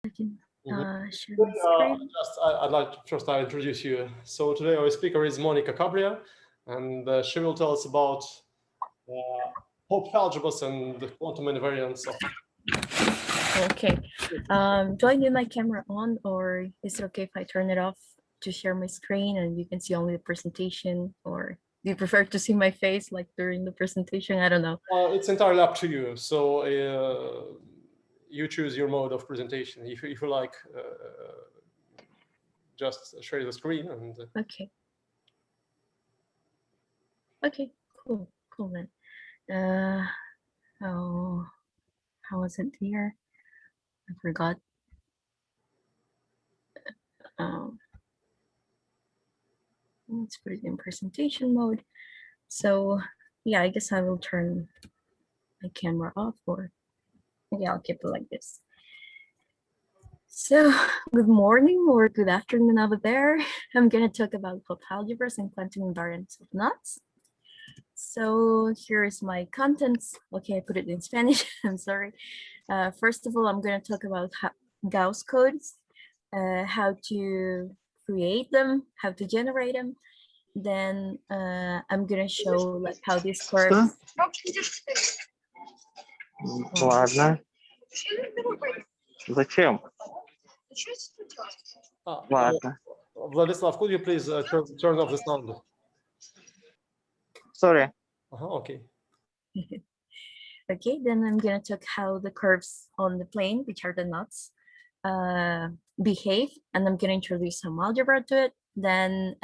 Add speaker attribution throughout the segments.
Speaker 1: I can share
Speaker 2: Good,
Speaker 1: my screen.
Speaker 2: I'd like to first introduce you. So today our speaker is Monica Cabria, and she will tell us about Hopf algebras and the quantum invariance of.
Speaker 1: Okay. Do I need my camera on, or is it okay if I turn it off to share my screen and you can see only the presentation? Or do you prefer to see my face like during the presentation? I don't know.
Speaker 2: It's entirely up to you. So you choose your mode of presentation. If you like, just share the screen and.
Speaker 1: Okay. Okay. Cool. Cool then. How was it here? I forgot. Let's put it in presentation mode. So yeah, I guess I will turn my camera off, or yeah, I'll keep it like this. So good morning or good afternoon over there. I'm going to talk about Hopf algebras and quantum invariants of knots. So here is my contents. Okay, I put it in Spanish. I'm sorry. First of all, I'm going to talk about Gauss codes, how to create them, how to generate them. Then I'm going to show like how these curves.
Speaker 3: Ладно. Зачем? Ладно.
Speaker 2: Vladislav, could you please turn off the sound?
Speaker 3: Sorry.
Speaker 2: Okay.
Speaker 1: Okay, then I'm going to talk how the curves on the plane, which are the knots, behave, and I'm going to introduce some algebra to it. Then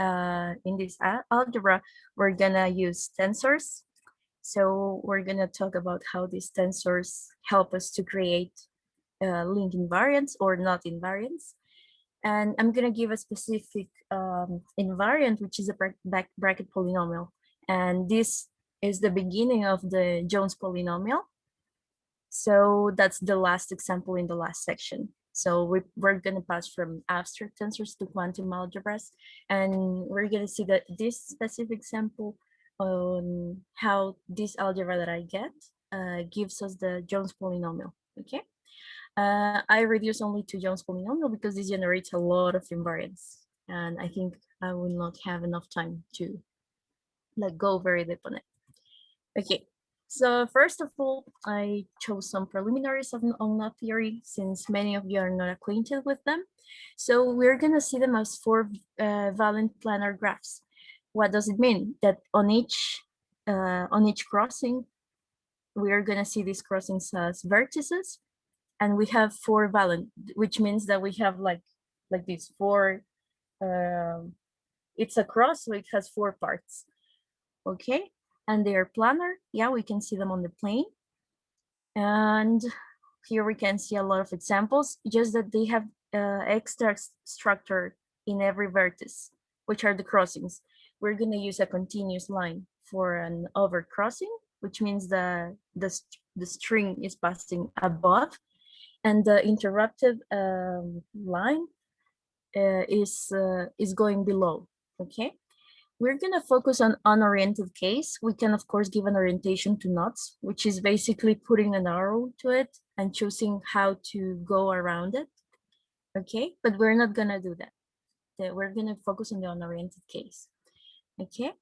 Speaker 1: in this algebra, we're going to use tensors. So we're going to talk about how these tensors help us to create link invariants or not invariants. And I'm going to give a specific invariant, which is a bracket polynomial. And this is the beginning of the Jones polynomial. So that's the last example in the last section. So we're going to pass from abstract tensors to quantum algebras. And we're going to see that this specific example on how this algebra that I get gives us the Jones polynomial. Okay. I reduce only to Jones polynomial because this generates a lot of invariants. And I think I will not have enough time to go very deep on it. Okay, so first of all, I chose some preliminaries on knot theory since many of you are not acquainted with them. So we're gonna see them as four valent planar graphs. What does it mean? That on each crossing, we are gonna see these crossings as vertices, and we have four valent, which means that we have like these four. It's a cross, so it has four parts. Okay, and they are planar. Yeah, we can see them on the plane. And here we can see a lot of examples, just that they have extra structure in every vertex, which are the crossings. We're going to use a continuous line for an overcrossing, which means the string is passing above, and the interrupted line is going below. Okay. We're going to focus on unoriented case. We can, of course, give an orientation to knots, which is basically putting an arrow to it and choosing how to go around it. Okay, but we're not going to do that. We're going to focus on the unoriented case. Okay,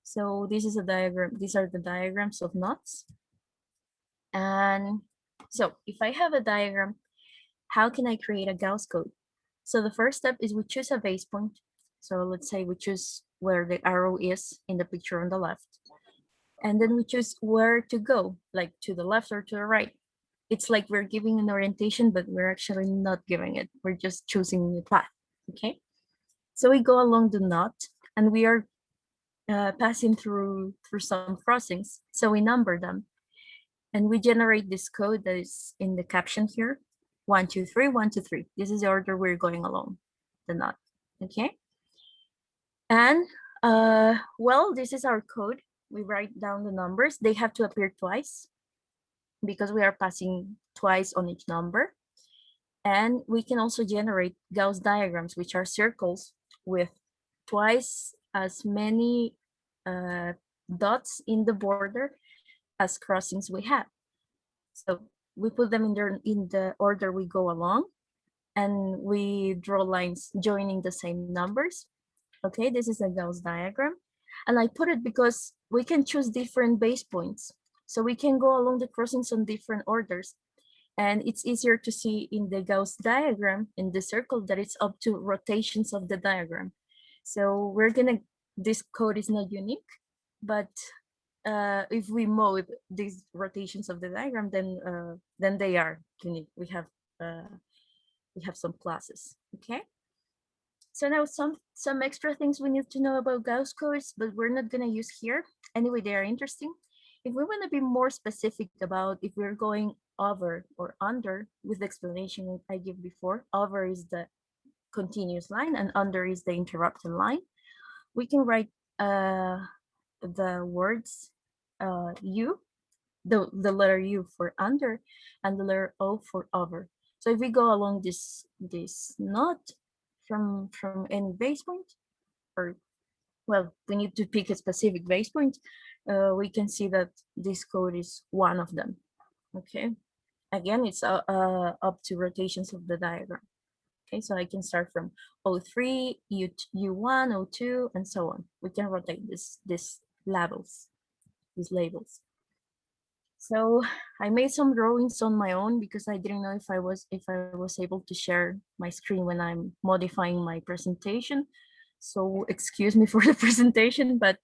Speaker 1: so this is a diagram. These are the diagrams of knots. And so if I have a diagram, how can I create a Gauss code? So the first step is we choose a base point. So let's say we choose where the arrow is in the picture on the left. And then we choose where to go, like to the left or to the right. It's like we're giving an orientation, but we're actually not giving it. We're just choosing the path, okay? So we go along the knot and we are passing through some crossings. So we number them and we generate this code that is in the caption here. 1, 2, 3, 1, 2, 3. This is the order we're going along the knot, okay? And well, this is our code. We write down the numbers. They have to appear twice because we are passing twice on each number. And we can also generate Gauss diagrams, which are circles with twice as many dots in the border as crossings we have. So we put them in the order we go along. and we draw lines joining the same numbers. Okay, this is a Gauss diagram. And I put it because we can choose different base points. So we can go along the crossings on different orders. And it's easier to see in the Gauss diagram, in the circle, that it's up to rotations of the diagram. So this code is not unique, but if we mode these rotations of the diagram, then they are unique. We have some classes, okay? So now some extra things we need to know about Gauss codes, but we're not gonna use here. Anyway, they are interesting. If we want to be more specific about if we're going over or under with the explanation I gave before, over is the continuous line and under is the interrupted line, we can write the words U, the letter U for under and the letter O for over. So if we go along this knot from any base point, or well, we need to pick a specific base point, we can see that this code is one of them. Okay, again, it's up to rotations of the diagram. Okay, so I can start from O3, U1, O2, and so on. We can rotate these labels. So I made some drawings on my own because I didn't know if I was able to share my screen when I'm modifying my presentation. So excuse me for the presentation, but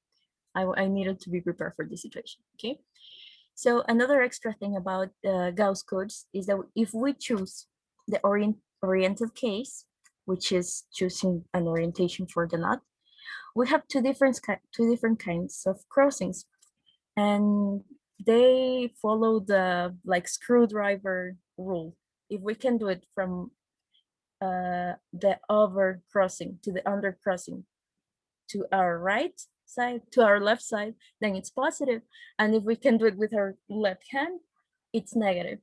Speaker 1: I needed to be prepared for this situation. Okay. So another extra thing about Gauss codes is that if we choose the oriented case, which is choosing an orientation for the knot, we have two different kinds of crossings, and they follow the screwdriver rule. If we can do it from the over crossing to the under crossing to our right side, to our left side, then it's positive. And if we can do it with our left hand, it's negative.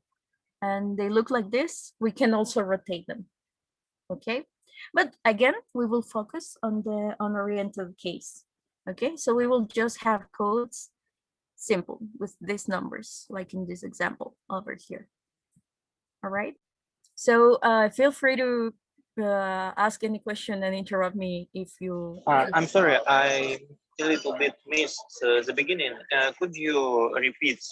Speaker 1: And they look like this. We can also rotate them. Okay. But again, we will focus on the unoriented case. Okay. So we will just have codes simple with these numbers, like in this example over here. All right. So feel free to ask any question and interrupt me if you.
Speaker 3: I'm sorry, I a little bit missed the beginning. Could you repeat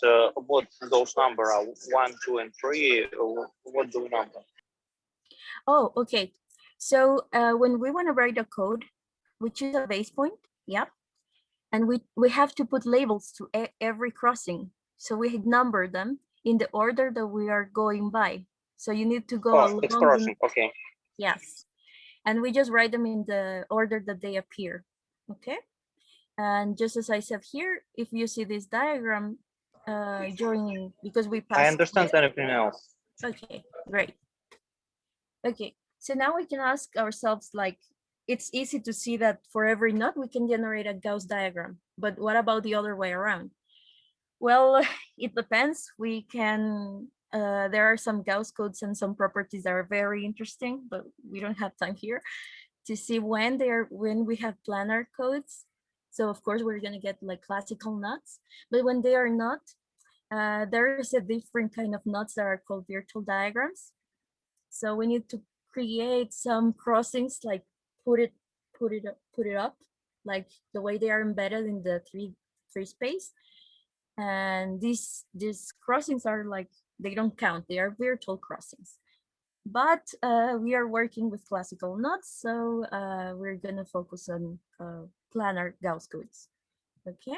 Speaker 3: what those numbers are? 1, 2, and 3. What do number?
Speaker 1: Oh, okay. So when we want to write a code, we choose a base point. Yep. And we have to put labels to every crossing. So we number them in the order that we are going by. So you need to go along.
Speaker 3: It's crossing, okay.
Speaker 1: Yes. And we just write them in the order that they appear. Okay. And just as I said here, if you see this diagram joining, because we passed.
Speaker 3: I understand anything else.
Speaker 1: Okay, great. Okay, so now we can ask ourselves, like, it's easy to see that for every knot we can generate a Gauss diagram, but what about the other way around? Well, it depends. We can, there are some Gauss codes and some properties that are very interesting, but we don't have time here to see when we have planar codes. So of course we're gonna get like classical knots, but when they are not, there is a different kind of knots that are called virtual diagrams. So we need to create some crossings, like put it up, like the way they are embedded in the three space. And these crossings are like, they don't count, they are virtual crossings. But we are working with classical knots, so we're gonna focus on planar Gauss codes. Okay.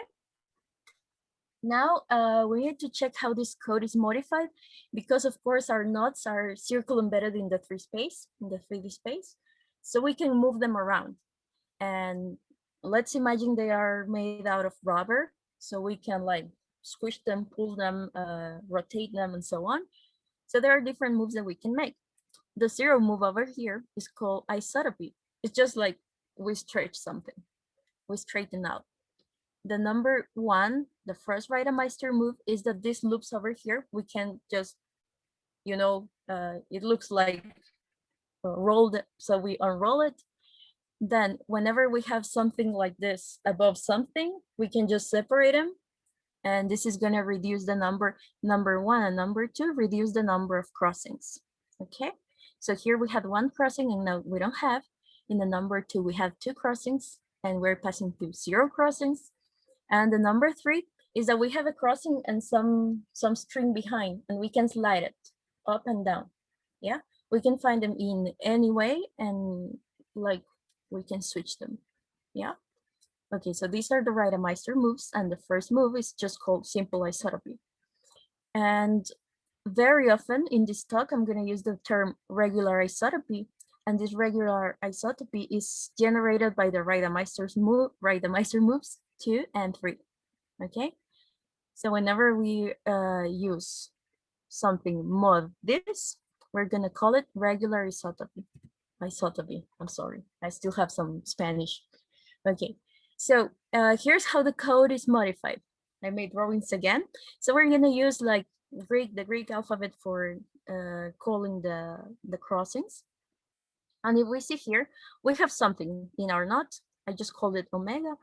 Speaker 1: Now we need to check how this code is modified, because of course our knots are circle embedded in the 3D space. So we can move them around. And let's imagine they are made out of rubber. So we can like squish them, pull them, rotate them, and so on. So there are different moves that we can make. The zero move over here is called isotopy. It's just like we stretch something, we straighten out. The number 1, the first Reidemeister move, is that these loops over here, we can just, it looks like rolled, so we unroll it. Then whenever we have something like this above something, we can just separate them. And this is gonna reduce the number 1 and number 2, reduce the number of crossings, okay? So here we had one crossing and now we don't have. In the number 2, we have 2 crossings and we're passing through 0 crossings. And the number 3 is that we have a crossing and some string behind, and we can slide it up and down. Yeah, we can find them in any way, and like we can switch them. Yeah. Okay, so these are the Reidemeister moves, and the first move is just called simple isotopy. And very often in this talk, I'm going to use the term regular isotopy, and this regular isotopy is generated by the Reidemeister moves 2 and 3. Okay, so whenever we use something mod this, we're going to call it regular isotopy. I'm sorry, I still have some Spanish. Okay, so here's how the code is modified. I made drawings again. So we're going to use like the Greek alphabet for calling the crossings. And if we see here, we have something in our knot. I just called it omega.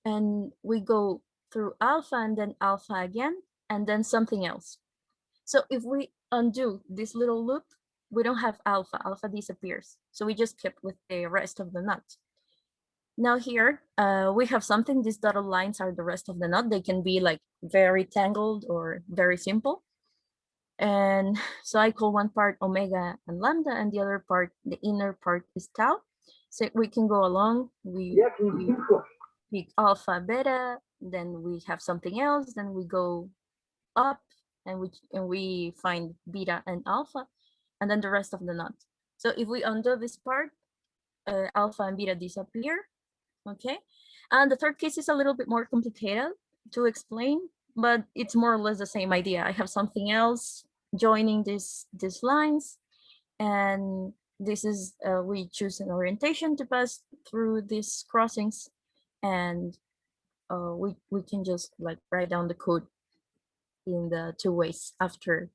Speaker 1: And we go through alpha and then alpha again, and then something else. So if we undo this little loop, we don't have alpha. Alpha disappears. So we just kept with the rest of the knot. Now here, we have something. These dotted lines are the rest of the knot. They can be like very tangled or very simple. And so I call one part omega and lambda, and the other part, the inner part, is tau. So we can go along. We pick alpha, beta, then we have something else, then we go up, and we find beta and alpha, and then the rest of the knot. So if we undo this part, alpha and beta disappear. Okay, and the third case is a little bit more complicated to explain, but it's more or less the same idea. I have something else joining these lines, and this is we choose an orientation to pass through these crossings, and we can just like write down the code in the 2 ways after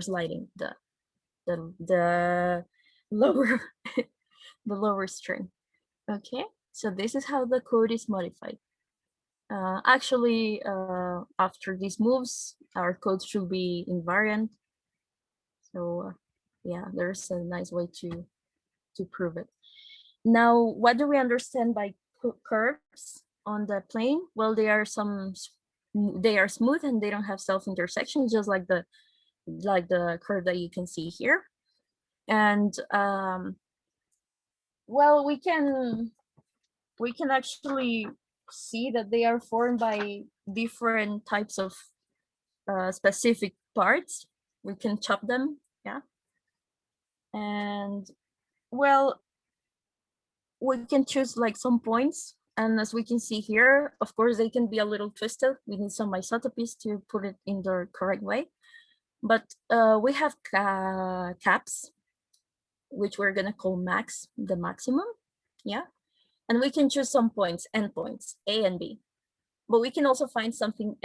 Speaker 1: sliding the lower the lower string. Okay, so this is how the code is modified. Actually, after these moves, our code should be invariant. So yeah, there's a nice way to prove it. Now, what do we understand by curves on the plane? Well, they are smooth and they don't have self-intersections, just like the curve that you can see here. And well, we can actually see that they are formed by different types of specific parts. We can chop them, yeah. And well, we can choose like some points, and as we can see here, of course, they can be a little twisted. We need some isotopies to put it in the correct way. But we have caps, which we're gonna call max, the maximum, yeah. And we can choose some points, endpoints, A and B. But we can also find something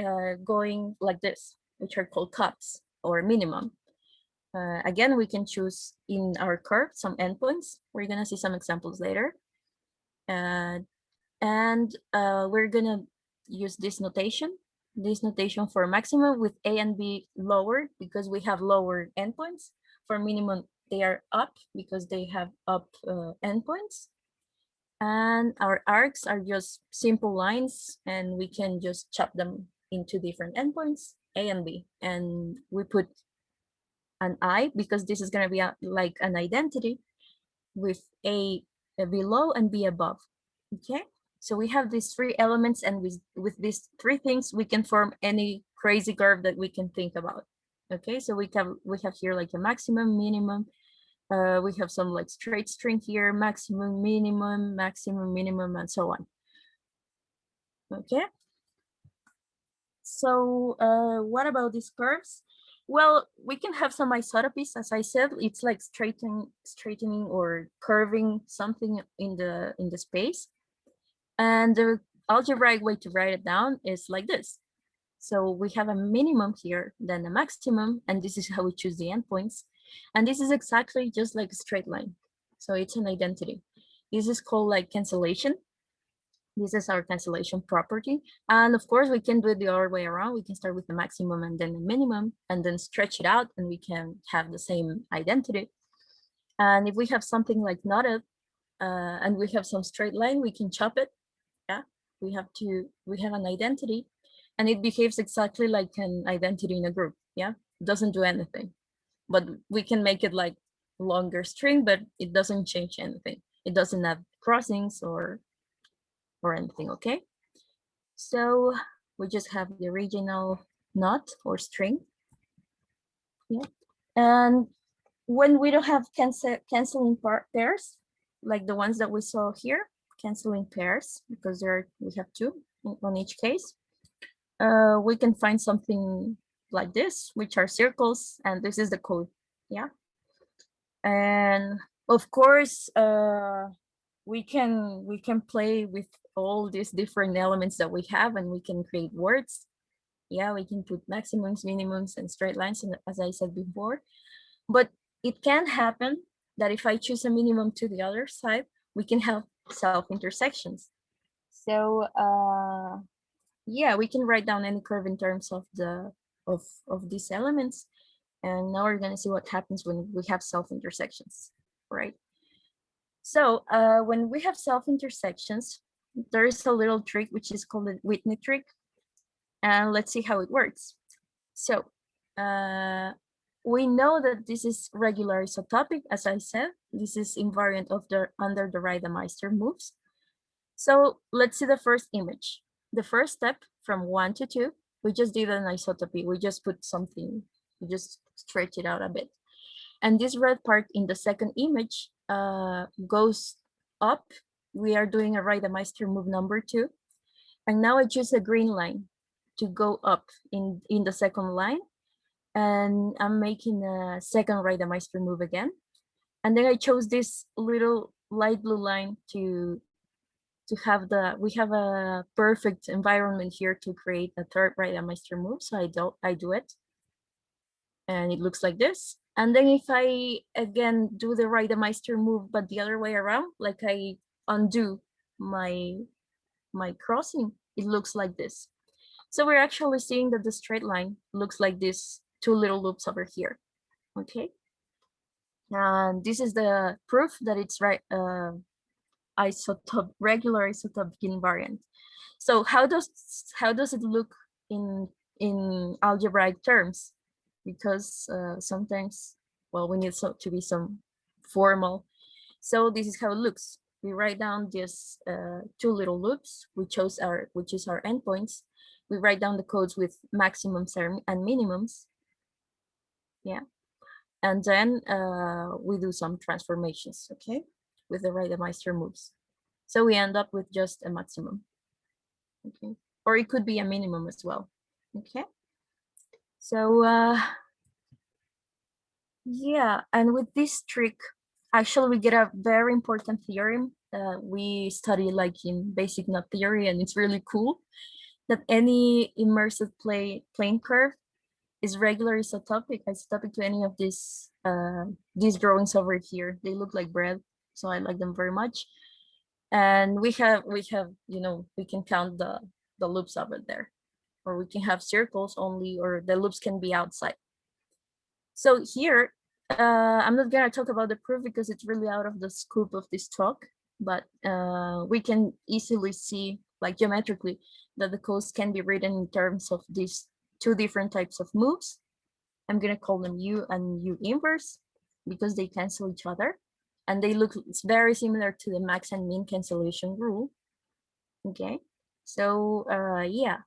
Speaker 1: going like this, which are called cups or minimum. Again, we can choose in our curve some endpoints. We're gonna see some examples later. And we're gonna use this notation for maximum with A and B lowered because we have lower endpoints. For minimum, they are up because they have up endpoints. And our arcs are just simple lines, and we can just chop them into different endpoints, A and B. And we put an I because this is gonna be like an identity with A below and B above. Okay, so we have these 3 elements, and with these 3 things, we can form any crazy curve that we can think about. Okay, so we have here like a maximum, minimum. We have some like straight string here, maximum, minimum, and so on. Okay. So what about these curves? Well, we can have some isotopies, as I said. It's like straightening or curving something in the space. And the algebraic way to write it down is like this. So we have a minimum here, then a maximum, and this is how we choose the endpoints. And this is exactly just like a straight line. So it's an identity. This is called like cancellation. This is our cancellation property. And of course, we can do it the other way around. We can start with the maximum and then the minimum, and then stretch it out, and we can have the same identity. And if we have something like knotted and we have some straight line, we can chop it. Yeah, we have an identity, and it behaves exactly like an identity in a group. Yeah, it doesn't do anything, but we can make it like longer string, but it doesn't change anything. It doesn't have crossings or anything. Okay, so we just have the original knot or string. Yeah, and when we don't have canceling pairs, like the ones that we saw here, canceling pairs, because we have two on each case, we can find something like this, which are circles, and this is the code. Yeah, and of course, we can play with all these different elements that we have, and we can create words. Yeah, we can put maximums, minimums, and straight lines, as I said before. But it can happen that if I choose a minimum to the other side, we can have self-intersections. So yeah, we can write down any curve in terms of of these elements. And now we're gonna see what happens when we have self-intersections, right? So when we have self-intersections, there is a little trick which is called the Whitney trick. And let's see how it works. So we know that this is regular isotopic, as I said. This is invariant of under the Reidemeister moves. So let's see the first image. The first step from 1 to 2, we just did an isotopy. We just put something, we just stretch it out a bit. And this red part in the second image goes up. We are doing a Reidemeister move number 2. And now I choose a green line to go up in the second line. And I'm making a second Reidemeister move again. And then I chose this little light blue line to have we have a perfect environment here to create a third Reidemeister move. So I do it. And it looks like this. And then if I again do the Reidemeister move, but the other way around, like I undo my crossing, it looks like this. So we're actually seeing that the straight line looks like this two little loops over here. Okay. And this is the proof that it's right regular isotopic invariant. So how does it look in algebraic terms? Because sometimes, well, we need to be some formal. So this is how it looks. We write down these two little loops. which is our endpoints. We write down the codes with maximums and minimums. Yeah. And then we do some transformations, okay, with the Reidemeister moves. So we end up with just a maximum, okay, or it could be a minimum as well, okay. So yeah, and with this trick, actually we get a very important theorem we study like in basic knot theory, and it's really cool that any immersive plane curve is regular isotopic to any of these drawings over here. They look like bread, so I like them very much. And we have you know, we can count the loops over there, or we can have circles only, or the loops can be outside. So here I'm not gonna talk about the proof because it's really out of the scope of this talk, but we can easily see, like geometrically, that the codes can be written in terms of these two different types of moves. I'm gonna call them U and U inverse because they cancel each other, and they look very similar to the max and min cancellation rule. Okay, so yeah,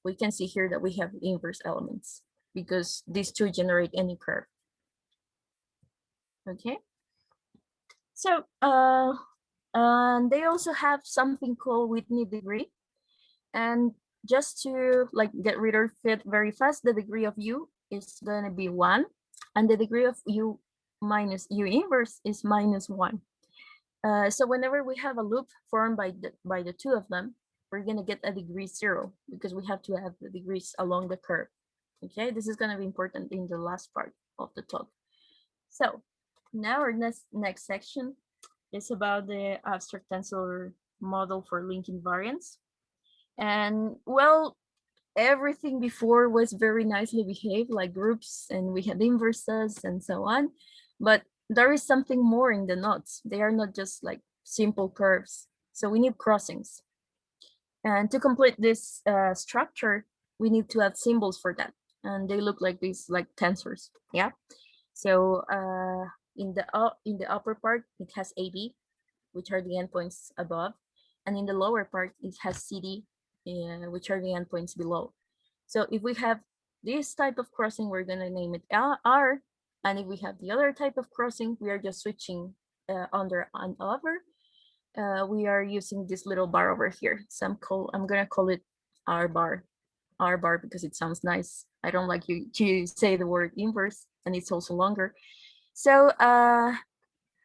Speaker 1: we can see here that we have inverse elements because these two generate any curve. Okay, so and they also have something called Whitney degree, and just to like get rid of it very fast, the degree of U is going to be 1, and the degree of U minus U inverse is -1. So whenever we have a loop formed by the two of them, we're going to get a degree 0 because we have to have the degrees along the curve. Okay, this is going to be important in the last part of the talk. So now our next section is about the abstract tensor model for link invariants. And well, everything before was very nicely behaved, like groups, and we had inverses and so on. But there is something more in the knots. They are not just like simple curves. So we need crossings. And to complete this structure, we need to add symbols for that. And they look like these, like tensors. Yeah. So in the upper part, it has AB, which are the endpoints above. And in the lower part, it has CD, which are the endpoints below. So if we have this type of crossing, we're going to name it R. And if we have the other type of crossing, we are just switching under and over. We are using this little bar over here. So I'm going to call it R bar because it sounds nice. I don't like you to say the word inverse, and it's also longer. So,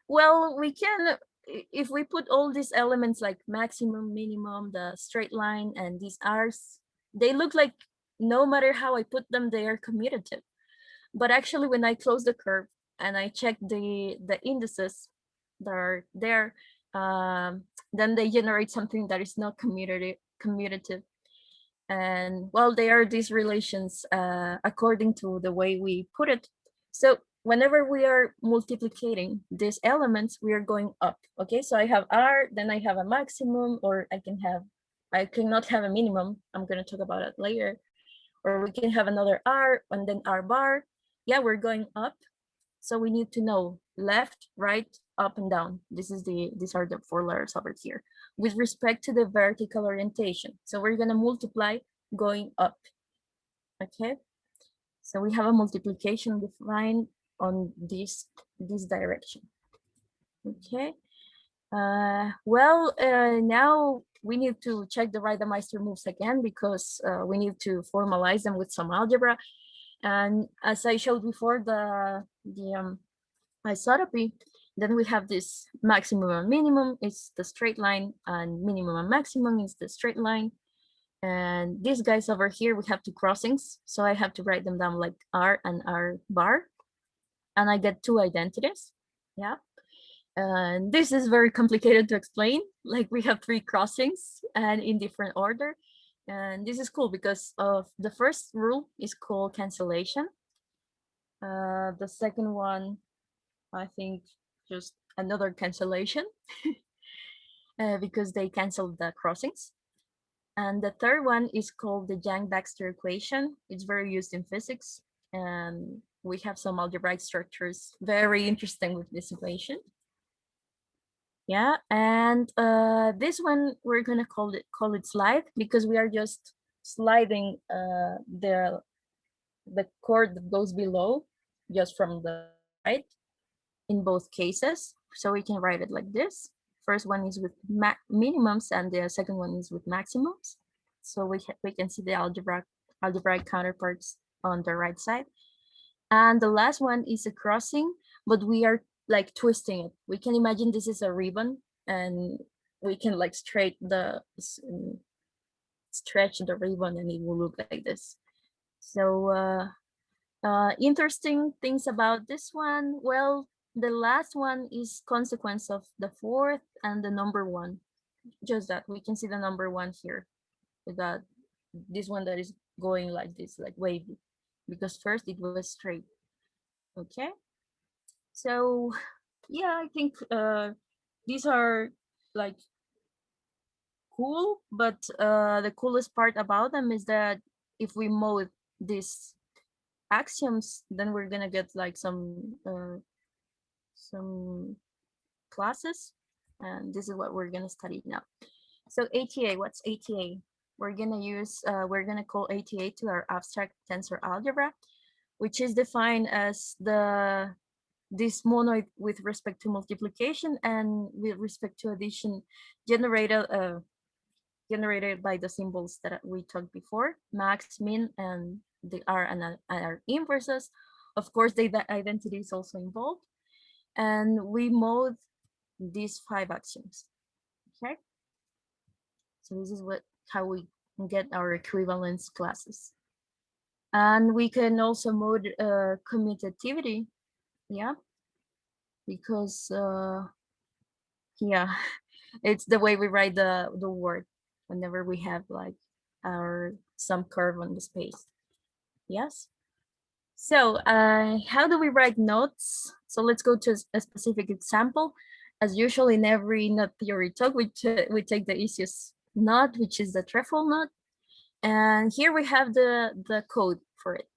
Speaker 1: well, we can, if we put all these elements like maximum, minimum, the straight line, and these R's, they look like no matter how I put them, they are commutative. But actually, when I close the curve and I check the indices that are there, then they generate something that is not commutative. And well, they are these relations according to the way we put it. So whenever we are multiplicating these elements, we are going up. Okay, so I have R, then I have a maximum, or I cannot have a minimum. I'm going to talk about it later. Or we can have another R and then R bar. Yeah, we're going up. So we need to know left, right, up, and down. These are the 4 letters over here with respect to the vertical orientation. So we're going to multiply going up. Okay. So we have a multiplication defined on this direction. Okay. Well, now we need to check the Reidemeister moves again because we need to formalize them with some algebra. And as I showed before, the isotropy, then we have this maximum and minimum is the straight line, and minimum and maximum is the straight line. And these guys over here, we have 2 crossings. So I have to write them down like R and R bar. And I get 2 identities. Yeah. And this is very complicated to explain. Like we have 3 crossings and in different order. And this is cool because of the first rule is called cancellation. The second one, I think just another cancellation because they canceled the crossings. And the third one is called the Yang-Baxter equation. It's very used in physics. And we have some algebraic structures very interesting with this equation. Yeah, and this one we're gonna call it slide because we are just sliding the chord that goes below just from the right in both cases. So we can write it like this. First one is with minimums and the second one is with maximums. So we can see the algebraic counterparts on the right side. And the last one is a crossing, but we are like twisting it. We can imagine this is a ribbon and we can like stretch the ribbon and it will look like this. So interesting things about this one. Well, the last one is consequence of the fourth and the number 1. Just that we can see the number 1 here with that this one that is going like this, like wavy, because first it was straight. Okay. So yeah, I think these are like cool, but the coolest part about them is that if we mode these axioms, then we're gonna get like some classes, and this is what we're gonna study now. So ATA, what's ATA? We're gonna call ATA to our abstract tensor algebra, which is defined as this monoid with respect to multiplication and with respect to addition generated by the symbols that we talked before, max, min, and the R and R inverses. Of course, the identity is also involved. And we mode these 5 axioms. Okay. So this is how we get our equivalence classes. And we can also mode commutativity. Yeah. Because yeah, it's the way we write the word whenever we have like some curve on the space. Yes. So how do we write notes? So let's go to a specific example. As usual in every knot theory talk, we take the easiest knot, which is the Truffle Nut. And here we have the code for it.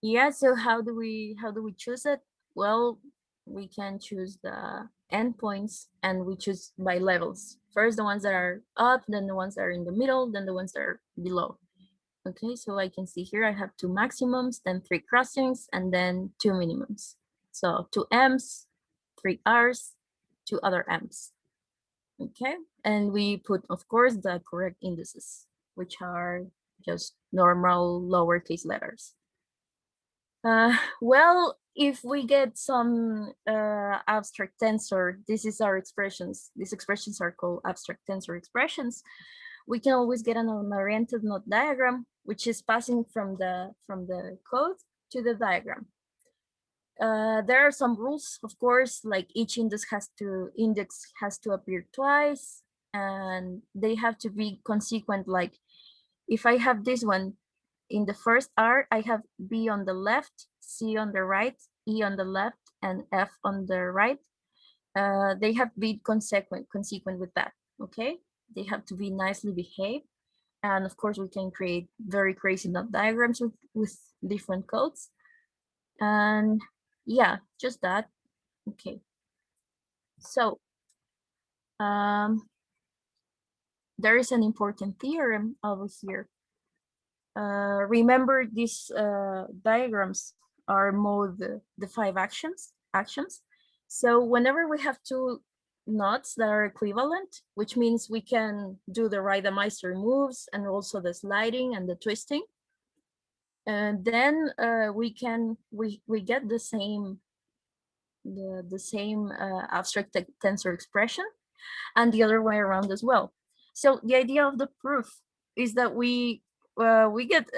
Speaker 1: Yeah, so how do we choose it? Well, we can choose the endpoints and we choose by levels. First the ones that are up, then the ones that are in the middle, then the ones that are below. Okay, so I can see here I have 2 maximums, then 3 crossings, and then 2 minimums. So 2 M's, 3 R's, 2 other M's. Okay, and we put, of course, the correct indices, which are just normal lowercase letters. Well, if we get some abstract tensor, this is our expressions. These expressions are called abstract tensor expressions. We can always get an unoriented knot diagram, which is passing from the code to the diagram. There are some rules, of course, like each index has to appear twice, and they have to be consequent. Like if I have this one in the first R, I have B on the left, C on the right, E on the left, and F on the right. They have to be consequent with that. Okay, they have to be nicely behaved. And of course, we can create very crazy knot diagrams with different codes. And yeah, just that. Okay. So there is an important theorem over here. Remember, these diagrams are mode the 5 actions. So whenever we have 2 knots that are equivalent, which means we can do the Reidemeister moves and also the sliding and the twisting, and then we get the same abstract tensor expression, and the other way around as well. So the idea of the proof is that we get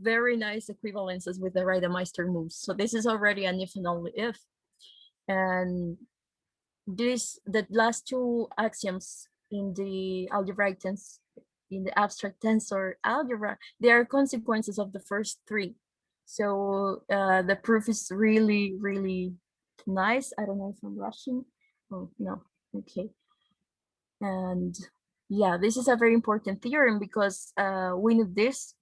Speaker 1: very nice equivalences with the Reidemeister moves. So this is already an if and only if. And the last 2 axioms in the in the abstract tensor algebra, they are consequences of the first 3. So the proof is really, really nice. I don't know if I'm rushing. Oh, no. Okay. And yeah, this is a very important theorem because we need this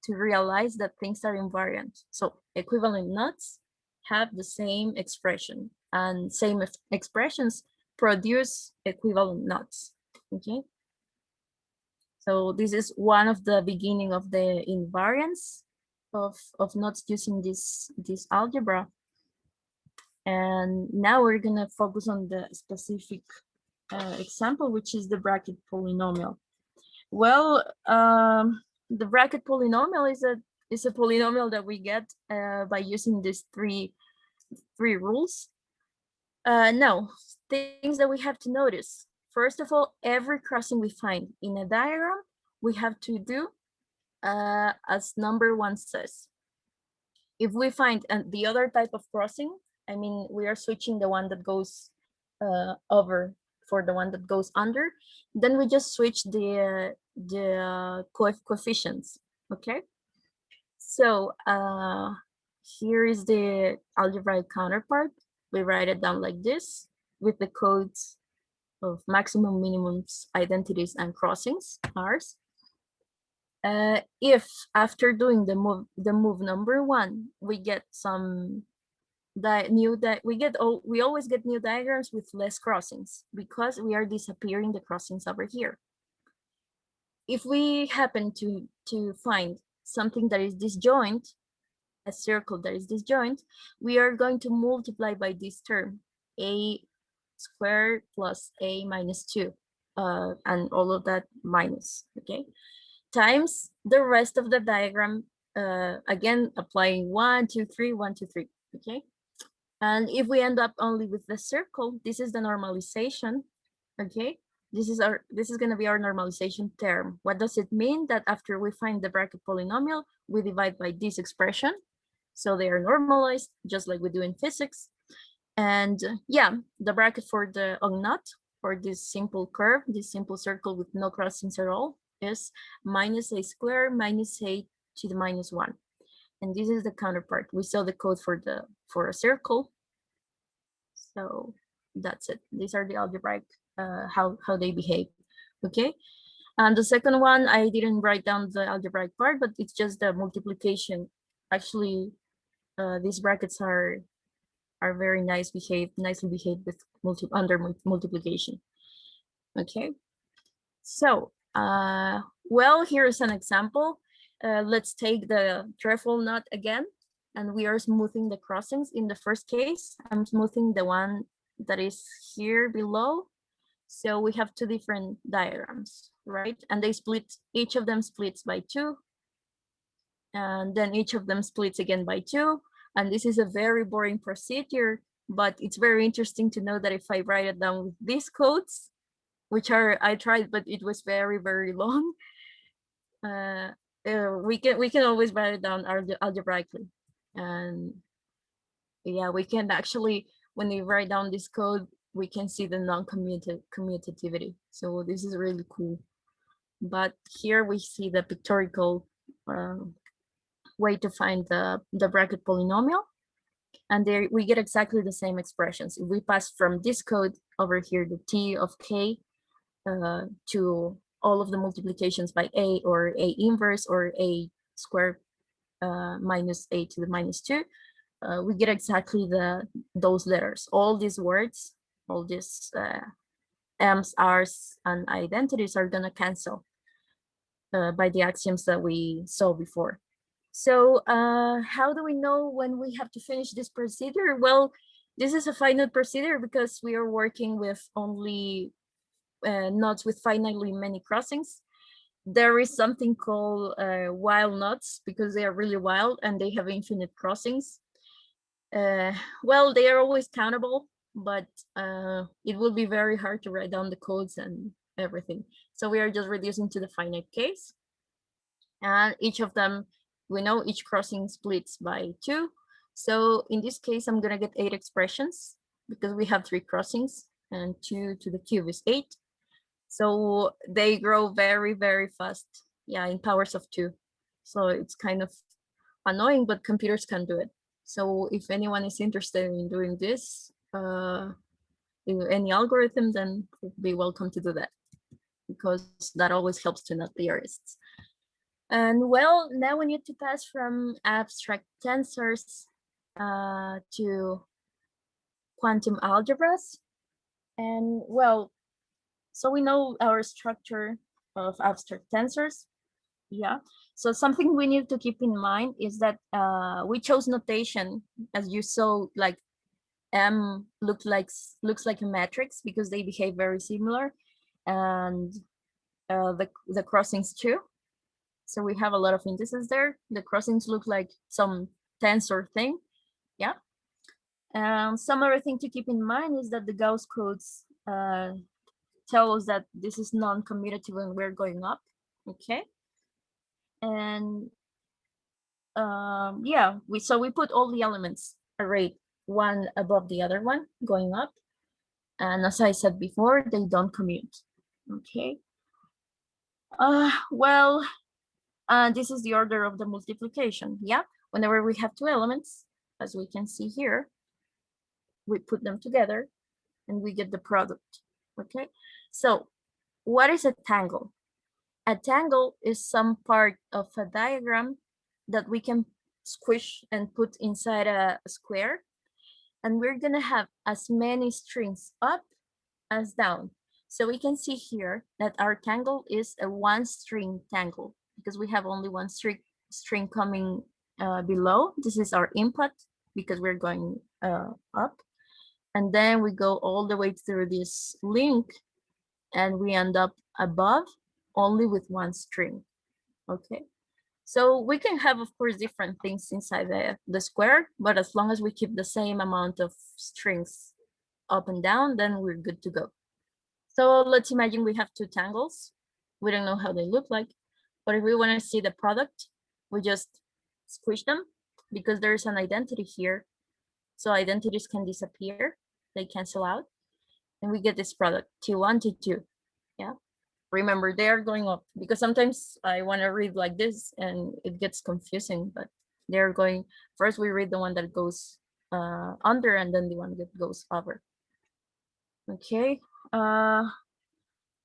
Speaker 1: to realize that things are invariant. So equivalent knots have the same expression, and same expressions produce equivalent knots. Okay. So this is one of the beginning of the invariance of knots using this algebra. And now we're gonna focus on the specific example, which is the bracket polynomial. Well, the bracket polynomial is a polynomial that we get by using these three rules. Now, things that we have to notice. First of all, every crossing we find in a diagram, we have to do as number 1 says. If we find the other type of crossing, I mean, we are switching the one that goes over for the one that goes under, then we just switch the coefficients. Okay, so here is the algebraic counterpart. We write it down like this with the codes of maximum, minimums, identities, and crossings, R's. If after doing the move number 1, we get some we always get new diagrams with less crossings because we are disappearing the crossings over here. If we happen to find something that is disjoint, a circle that is disjoint, we are going to multiply by this term, a squared plus a minus 2, and all of that minus, okay, times the rest of the diagram, again applying 1, 2, 3, 1, 2, 3, okay. And if we end up only with the circle, this is the normalization, okay. This is going to be our normalization term. What does it mean? That after we find the bracket polynomial, we divide by this expression. So they are normalized, just like we do in physics. And yeah, the bracket for the knot, for this simple curve, this simple circle with no crossings at all, is minus a squared minus a to the minus 1. And this is the counterpart. We saw the code for a circle. So that's it. These are the algebraic, how they behave. Okay. And the second one, I didn't write down the algebraic part, but it's just the multiplication. Actually, these brackets are very nicely behaved with multiplication. Okay. So, well, here's an example. Let's take the Truffle Nut again, and we are smoothing the crossings. In the first case, I'm smoothing the one that is here below. So we have two different diagrams, right? And they split, each of them splits by 2. And then each of them splits again by 2. And this is a very boring procedure, but it's very interesting to know that if I write it down with these codes, which I tried, but it was very, very long. We can always write it down algebraically. And yeah, we can actually, when we write down this code, we can see the non-commutativity. So this is really cool. But here we see the pictorial way to find the bracket polynomial. And there we get exactly the same expressions. If we pass from this code over here, the t of k, to all of the multiplications by a, or a inverse, or a squared minus a to the minus 2, we get exactly those letters. All these words, all these m's, r's, and identities are gonna cancel by the axioms that we saw before. So how do we know when we have to finish this procedure? Well, this is a finite procedure because we are working with only knots with finitely many crossings. There is something called wild knots because they are really wild and they have infinite crossings. Well, they are always countable, but it will be very hard to write down the codes and everything. So we are just reducing to the finite case. And each of them, we know each crossing splits by 2. So in this case, I'm gonna get 8 expressions because we have 3 crossings, and 2 to the cube is 8. So they grow very, very fast. Yeah, in powers of 2. So it's kind of annoying, but computers can do it. So if anyone is interested in doing this, any algorithm, then be welcome to do that, because that always helps to not theorists. And well, now we need to pass from abstract tensors to quantum algebras. And well, so we know our structure of abstract tensors. Yeah. So something we need to keep in mind is that we chose notation, as you saw, like M looks like a matrix because they behave very similar, and the crossings too. So we have a lot of indices there. The crossings look like some tensor thing. Yeah. And some other thing to keep in mind is that the Gauss codes tell us that this is non-commutative when we're going up. Okay. And yeah, we put all the elements arrayed one above the other one going up. And as I said before, they don't commute. Okay. Well, this is the order of the multiplication. Yeah. Whenever we have 2 elements, as we can see here, we put them together and we get the product. Okay. So what is a tangle? A tangle is some part of a diagram that we can squish and put inside a square. And we're gonna have as many strings up as down. So we can see here that our tangle is a 1-string tangle because we have only 1 string coming below. This is our input because we're going up. And then we go all the way through this link and we end up above only with 1 string. Okay. So we can have, of course, different things inside the square, but as long as we keep the same amount of strings up and down, then we're good to go. So let's imagine we have 2 tangles. We don't know how they look like, but if we want to see the product, we just squish them because there's an identity here. So identities can disappear, they cancel out, and we get this product, T1, T2. Yeah. Remember, they are going up because sometimes I want to read like this and it gets confusing, but they're going, first we read the one that goes under and then the one that goes over. Okay.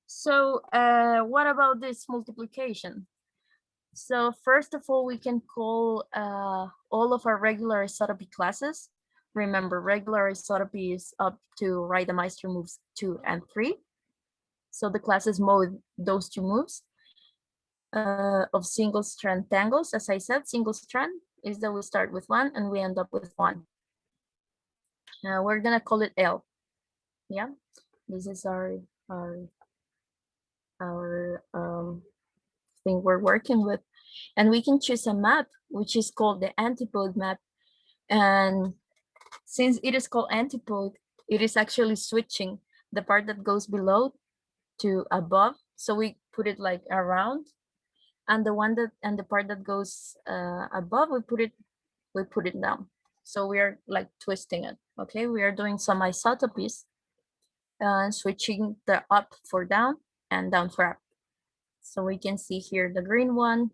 Speaker 1: So what about this multiplication? So first of all, we can call all of our regular isotopy classes. Remember, regular isotopy is up to Reidemeister moves 2 and 3. So the classes mode those two moves of single strand tangles. As I said, single strand is that we start with 1 and we end up with 1. We're gonna call it L. Yeah, this is our thing we're working with, and we can choose a map which is called the antipode map. And since it is called antipode, it is actually switching the part that goes below to above. So we put it like around, and the part that goes above, we put it down. So we are like twisting it. Okay, we are doing some isotopies, switching the up for down and down for up. So we can see here the green one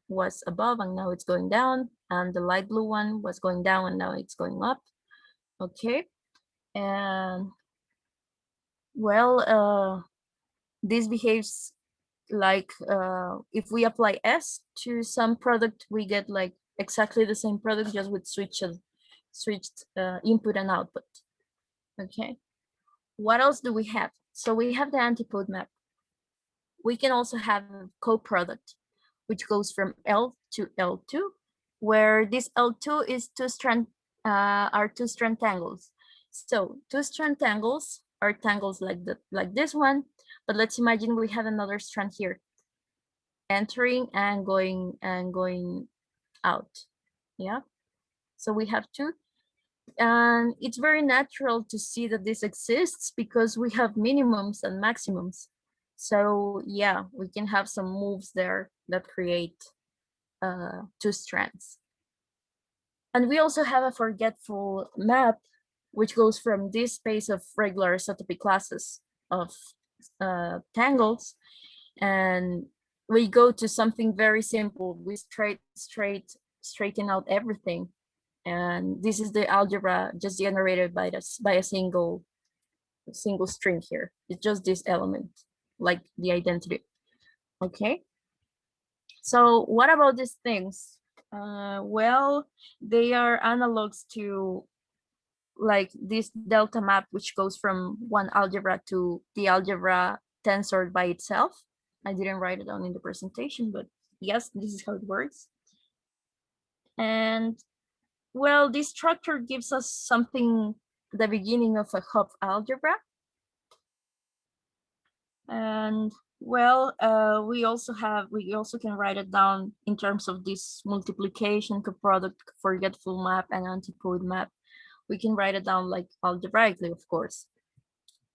Speaker 1: was above and now it's going down, and the light blue one was going down and now it's going up. Okay, and well, this behaves like if we apply S to some product, we get like exactly the same product, just with switched input and output. Okay, what else do we have? So we have the antipode map. We can also have a coproduct, which goes from L to L2, where this L2 is are two-strand tangles. So two-strand tangles are tangles like this one, but let's imagine we have another strand here, entering and going out. Yeah, so we have two, and it's very natural to see that this exists because we have minimums and maximums. So yeah, we can have some moves there that create two strands. And we also have a forgetful map, which goes from this space of regular isotopy classes of tangles, and we go to something very simple. We straighten out everything, and this is the algebra just generated by a single string here. It's just this element, like the identity. Okay, so what about these things? Well, they are analogs to like this delta map, which goes from one algebra to the algebra tensor by itself. I didn't write it down in the presentation, but yes, this is how it works. And well, this structure gives us something, the beginning of a Hopf algebra. And well, we also can write it down in terms of this multiplication, coproduct, forgetful map, and antipode map. We can write it down like algebraically, of course.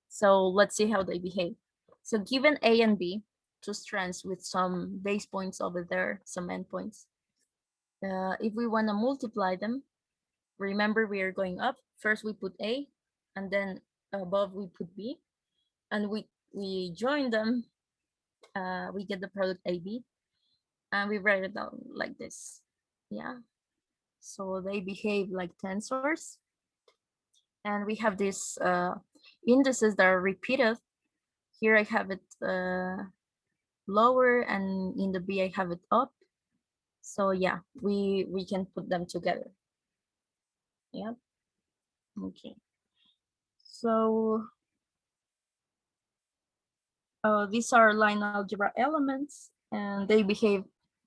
Speaker 1: So let's see how they behave. So given A and B, two strands with some base points over there, some endpoints. If we want to multiply them, remember we are going up. First we put A, and then above we put B, and we join them. We get the product AB, and we write it down like this. Yeah, so they behave like tensors, and we have these indices that are repeated. Here I have it lower, and in the B I have it up. So yeah, we can put them together. Yeah. Okay. So these are line algebra elements, and they behave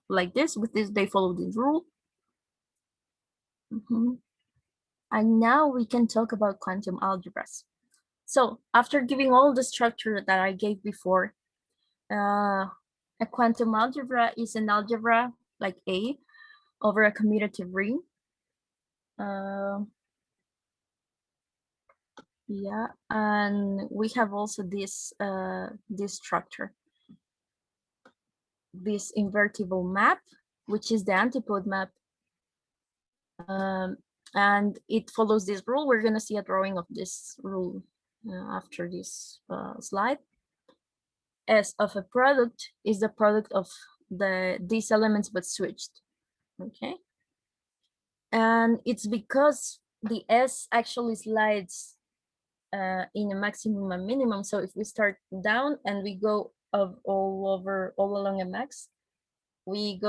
Speaker 1: like this. With this, they follow this rule. And now we can talk about quantum algebras. So after giving all the structure that I gave before, a quantum algebra is an algebra like A over a commutative ring. Yeah, and we have also this this structure, this invertible map, which is the antipode map, and it follows this rule. We're going to see a drawing of this rule after this slide. S of a product is the product of these elements but switched. Okay, and it's because the S actually slides in a maximum and minimum. So if we start down and we go all along a max, we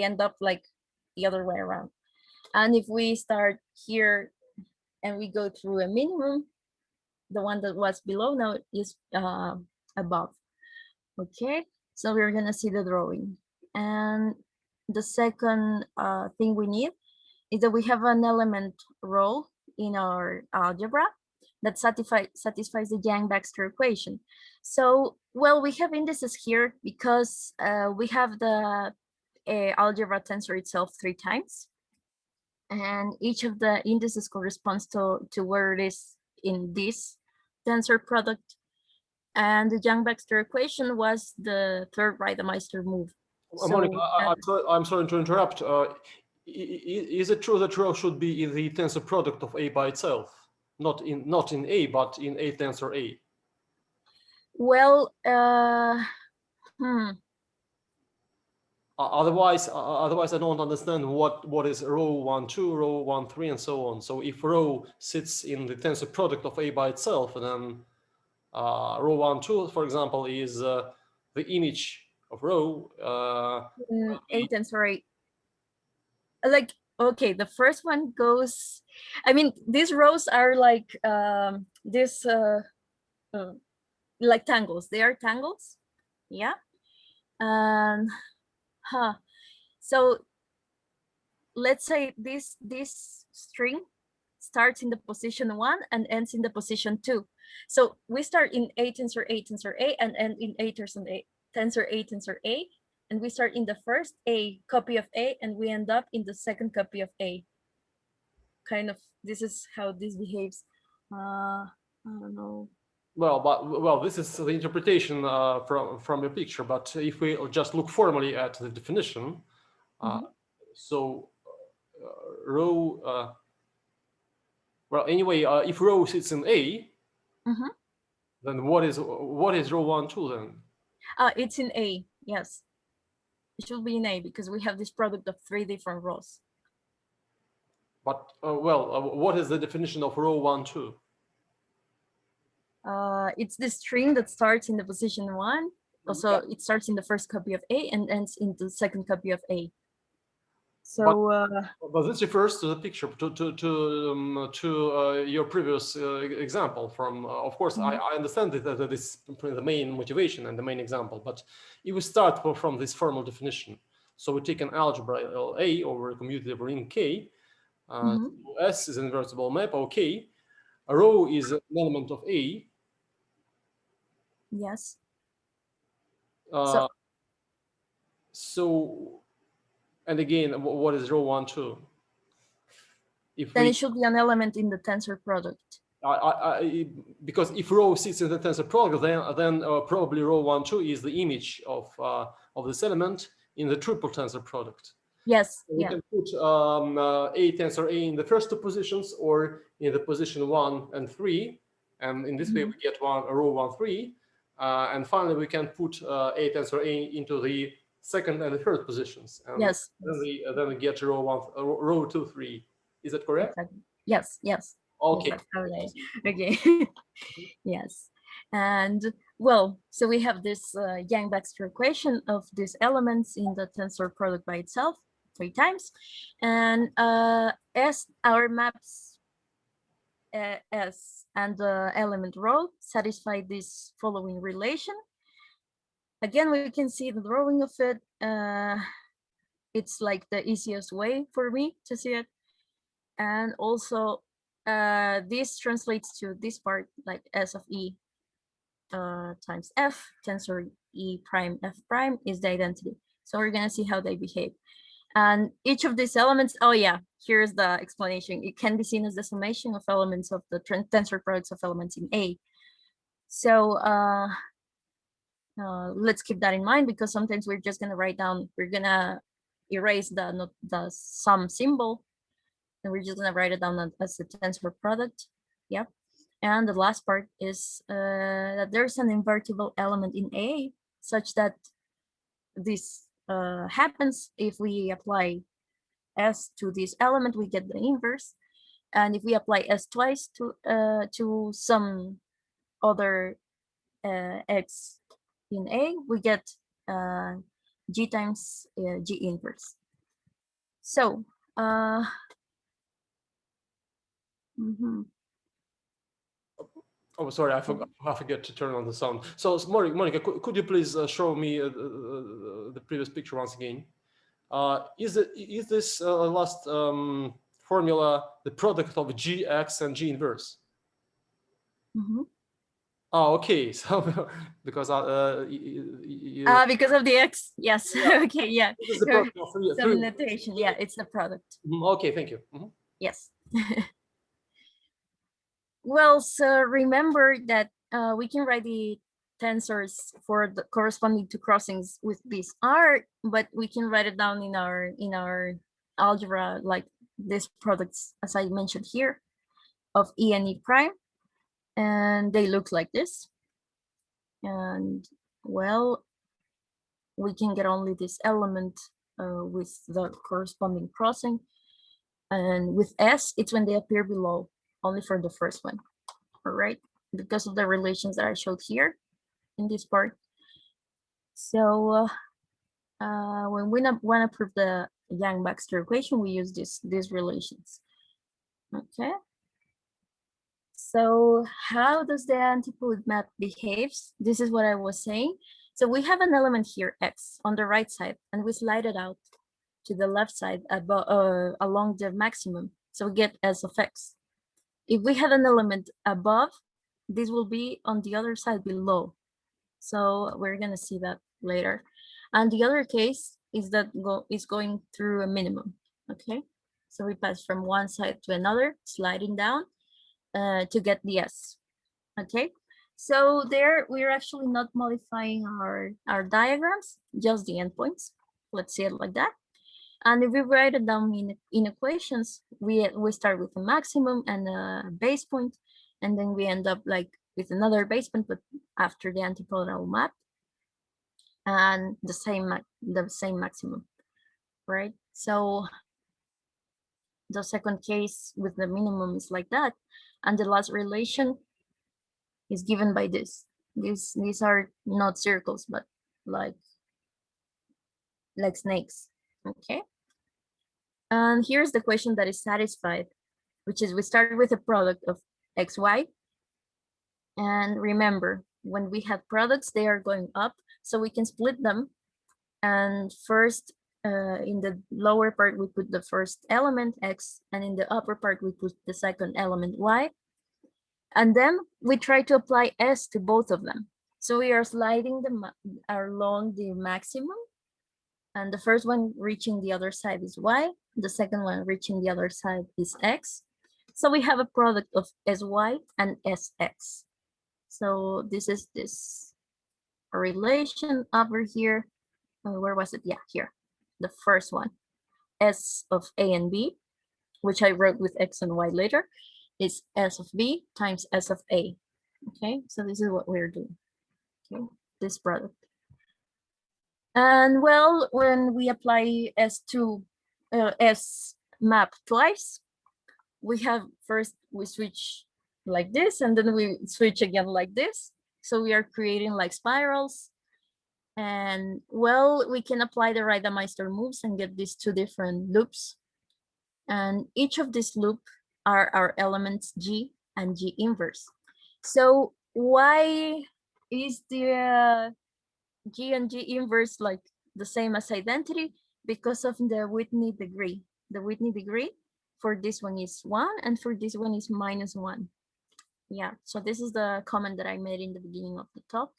Speaker 1: end up like the other way around. And if we start here and we go through a minimum, the one that was below now is above. Okay, so we're gonna see the drawing. And the second thing we need is that we have an element row in our algebra that satisfies the Yang-Baxter equation. So, well, we have indices here because we have the algebra tensor itself 3 times. And each of the indices corresponds to where it is in this tensor product. And the Yang-Baxter equation was the third Reidemeister move.
Speaker 2: Monica, I'm sorry to interrupt. Is it true that rho should be in the tensor product of A by itself, not in A, but in A tensor A?
Speaker 1: Well,
Speaker 2: Otherwise, I don't understand what is rho 1, 2, rho 1, 3, and so on. So if rho sits in the tensor product of A by itself, then rho 1, 2, for example, is the image of rho.
Speaker 1: A tensor A. Like, okay, the first one goes, I mean, these rows are like like tangles. They are tangles, yeah. So let's say this string starts in the position 1 and ends in the position 2. So we start in A tensor A and end in A tensor A, and we start in the first A copy of A and we end up in the second copy of A. Kind of, this is how this behaves. I don't know.
Speaker 2: Well, this is the interpretation from your picture. But if we just look formally at the definition, so rho. Well, anyway, if rho sits in A, then what is rho 1, 2 then?
Speaker 1: It's in A. Yes, it should be in A because we have this product of 3 different rows.
Speaker 2: But what is the definition of rho 1, 2?
Speaker 1: It's the string that starts in the position 1. Also, it starts in the first copy of A and ends in the second copy of A. So,
Speaker 2: but this refers to the picture, to your previous example. From, of course, I understand that this is the main motivation and the main example. But if we start from this formal definition, so we take an algebra A over a commutative ring K. S is an invertible map. Okay, a rho is an element of A.
Speaker 1: Yes.
Speaker 2: So, and again, what is rho 1, 2?
Speaker 1: Then it should be an element in the tensor product.
Speaker 2: Because if rho sits in the tensor product, then probably rho 1, 2 is the image of this element in the triple tensor product.
Speaker 1: Yes.
Speaker 2: So we can put A tensor A in the first 2 positions or in the position 1 and 3, and in this way we get rho 1, 3. And finally, we can put A tensor A into the second and the third positions. And
Speaker 1: yes.
Speaker 2: Then we get rho 2, 3. Is that correct?
Speaker 1: Exactly. Yes. Yes.
Speaker 2: Okay.
Speaker 1: Yes, okay. Yes. And well, so we have this Yang-Baxter equation of these elements in the tensor product by itself 3 times, and as our maps S and the element row satisfy this following relation. Again, we can see the drawing of it. It's like the easiest way for me to see it. And also this translates to this part, like S of E times F, tensor E prime F prime is the identity. So we're gonna see how they behave. And each of these elements, oh yeah, here's the explanation. It can be seen as the summation of elements of the tensor products of elements in A. So let's keep that in mind, because sometimes we're just gonna write down, we're gonna erase the sum symbol, and we're just gonna write it down as a tensor product. Yep. And the last part is that there's an invertible element in A such that this happens if we apply S to this element, we get the inverse. And if we apply s twice to some other x in A, we get g times g inverse. So
Speaker 2: Oh, sorry, I forget to turn on the sound. So, Monica, could you please show me the previous picture once again? Is this last formula the product of gx and g inverse? Oh, okay. So because
Speaker 1: because of the x, yes.
Speaker 2: Yeah.
Speaker 1: Okay, yeah.
Speaker 2: This is the product of
Speaker 1: Some notation. Yeah, it's the product.
Speaker 2: Okay, thank you.
Speaker 1: Yes. Well, so remember that we can write the tensors for the corresponding to crossings with this R, but we can write it down in our algebra like these products, as I mentioned here, of E and E prime, and they look like this. And well, we can get only this element with the corresponding crossing, and with S, it's when they appear below, only for the first one. All right, because of the relations that I showed here in this part. So when we want to prove the Yang-Baxter equation, we use these relations. Okay. So how does the antipode map behaves? This is what I was saying. So we have an element here, x, on the right side, and we slide it out to the left side above, along the maximum. So we get s of x. If we have an element above, this will be on the other side below. So we're going to see that later. And the other case is that is going through a minimum. Okay. So we pass from one side to another, sliding down to get the s. Okay. So there we're actually not modifying our diagrams, just the endpoints. Let's see it like that. And if we write it down in equations, we start with a maximum and a base point, and then we end up like with another base point, but after the antipodal map, and the same maximum, right? So the second case with the minimum is like that, and the last relation is given by this. These are not circles, but like snakes. Okay. And here's the equation that is satisfied, which is we start with a product of xy. And remember, when we have products, they are going up, so we can split them. And first, in the lower part, we put the first element, x, and in the upper part, we put the second element, y. And then we try to apply s to both of them. So we are sliding along the maximum, and the first one reaching the other side is y, the second one reaching the other side is x. So we have a product of sy and sx. So this is this relation over here. Where was it? Yeah, here. The first one, s of a and b, which I wrote with x and y later, is s of b times s of a. Okay, so this is what we're doing. Okay, this product. And well, when we apply S2, S map twice, we have first we switch like this, and then we switch again like this. So we are creating like spirals. And well, we can apply the Reidemeister moves and get these two different loops. And each of these loops are our elements G and G inverse. So why is the G and G inverse like the same as identity? Because of the Whitney degree. The Whitney degree for this one is 1 and for this one is -1. Yeah, so this is the comment that I made in the beginning of the talk.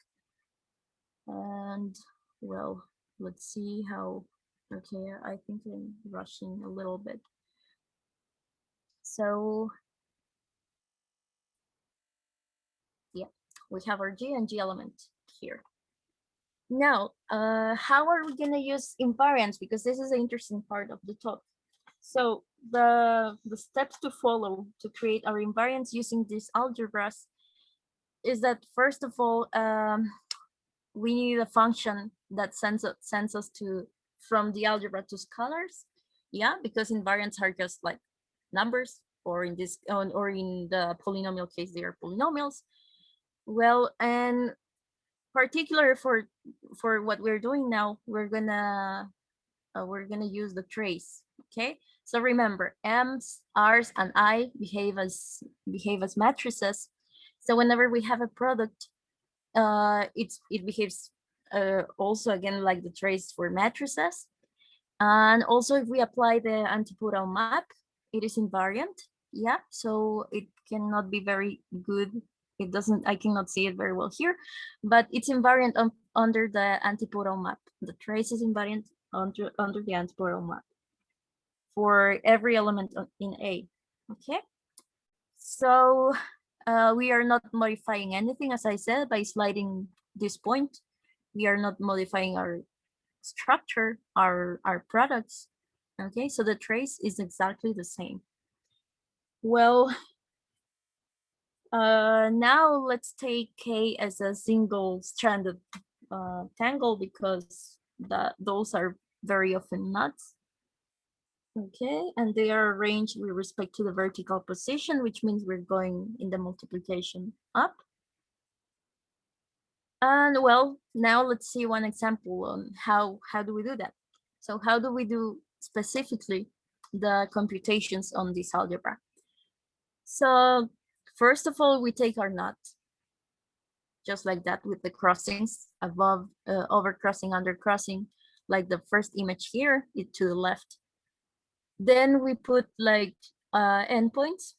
Speaker 1: And well, let's see how, okay, I think I'm rushing a little bit. So yeah, we have our G and G element here. Now, how are we going to use invariants? Because this is the interesting part of the talk. So the steps to follow to create our invariants using these algebras is that, first of all, we need a function that sends us from the algebra to scalars. Yeah, because invariants are just like numbers. or in this or in the polynomial case, they are polynomials. Well, and particular for what we're doing now, we're gonna use the trace. Okay, so remember, m's, r's, and I behave as matrices. So whenever we have a product, it behaves also again like the trace for matrices. And also, if we apply the antipodal map, it is invariant. Yeah, so it cannot be very good. It doesn't, I cannot see it very well here, but it's invariant under the antipodal map. The trace is invariant under the antipodal map for every element in A. Okay, so we are not modifying anything, as I said, by sliding this point. We are not modifying our structure, our products. Okay, so the trace is exactly the same. Well, now let's take K as a single stranded tangle, because those are very often nuts. Okay, and they are arranged with respect to the vertical position, which means we're going in the multiplication up. And well, now let's see one example on how do we do that. So how do we do specifically the computations on this algebra? So first of all, we take our knot, just like that, with the crossings above, over crossing, under crossing, like the first image here, it to the left. Then we put like endpoints.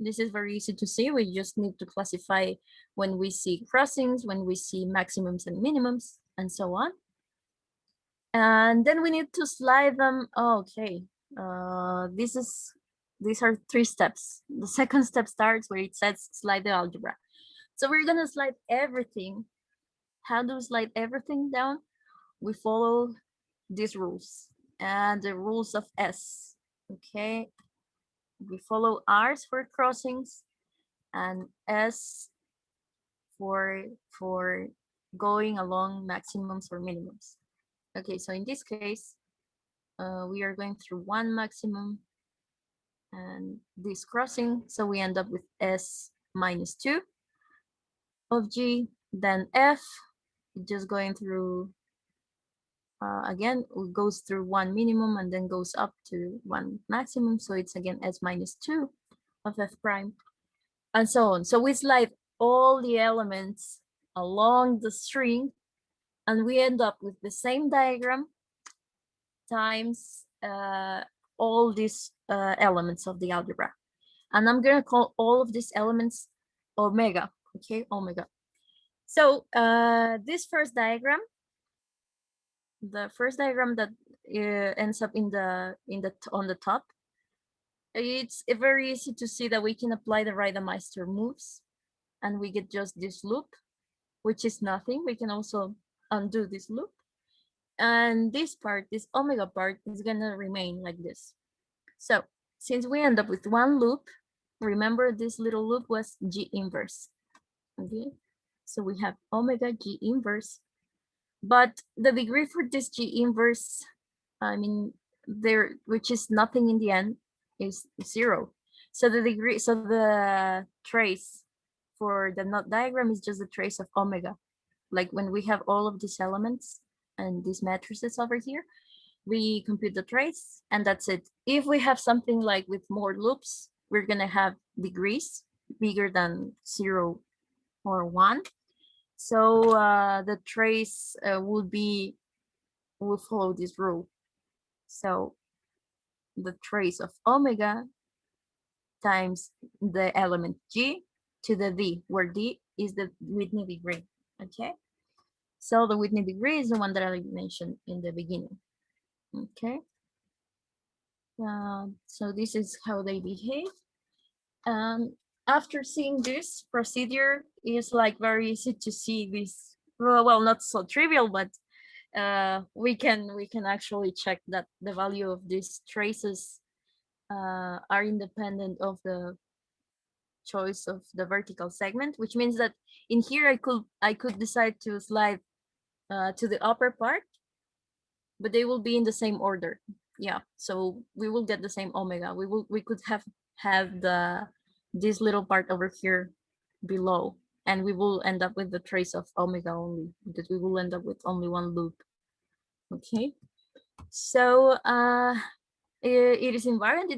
Speaker 1: This is very easy to see. We just need to classify when we see crossings, when we see maximums and minimums, and so on. And then we need to slide them. Okay, these are 3 steps. The second step starts where it says slide the algebra. So we're gonna slide everything. How do we slide everything down? We follow these rules and the rules of S. Okay, we follow R's for crossings and S for going along maximums or minimums. Okay, so in this case, we are going through one maximum and this crossing, so we end up with S minus 2 of G. Then F, just going through, again, it goes through one minimum and then goes up to one maximum, so it's again S minus 2 of F prime, and so on. So we slide all the elements along the string, and we end up with the same diagram times all these elements of the algebra. And I'm going to call all of these elements omega. Okay, omega. So this first diagram, the first diagram that ends up on the top, it's very easy to see that we can apply the Reidemeister moves, and we get just this loop, which is nothing. We can also undo this loop, and this part, this omega part, is gonna remain like this. So since we end up with one loop, remember this little loop was G inverse. Okay, so we have omega G inverse, but the degree for this G inverse, I mean, there, which is nothing in the end, is 0. So the degree, so the trace for the knot diagram is just the trace of omega. Like when we have all of these elements and these matrices over here, we compute the trace, and that's it. If we have something like with more loops, we're gonna have degrees bigger than 0 or 1. So the trace will follow this rule. So the trace of omega times the element G to the D, where D is the Whitney degree. Okay, so the Whitney degree is the one that I mentioned in the beginning. Okay, so this is how they behave. After seeing this procedure, is like very easy to see this. Well, not so trivial, but we can actually check that the value of these traces are independent of the choice of the vertical segment, which means that in here I could decide to slide to the upper part, but they will be in the same order. Yeah, so we will get the same omega. We could have have this little part over here below, and we will end up with the trace of omega only, because we will end up with only one loop. Okay, so it is invariant.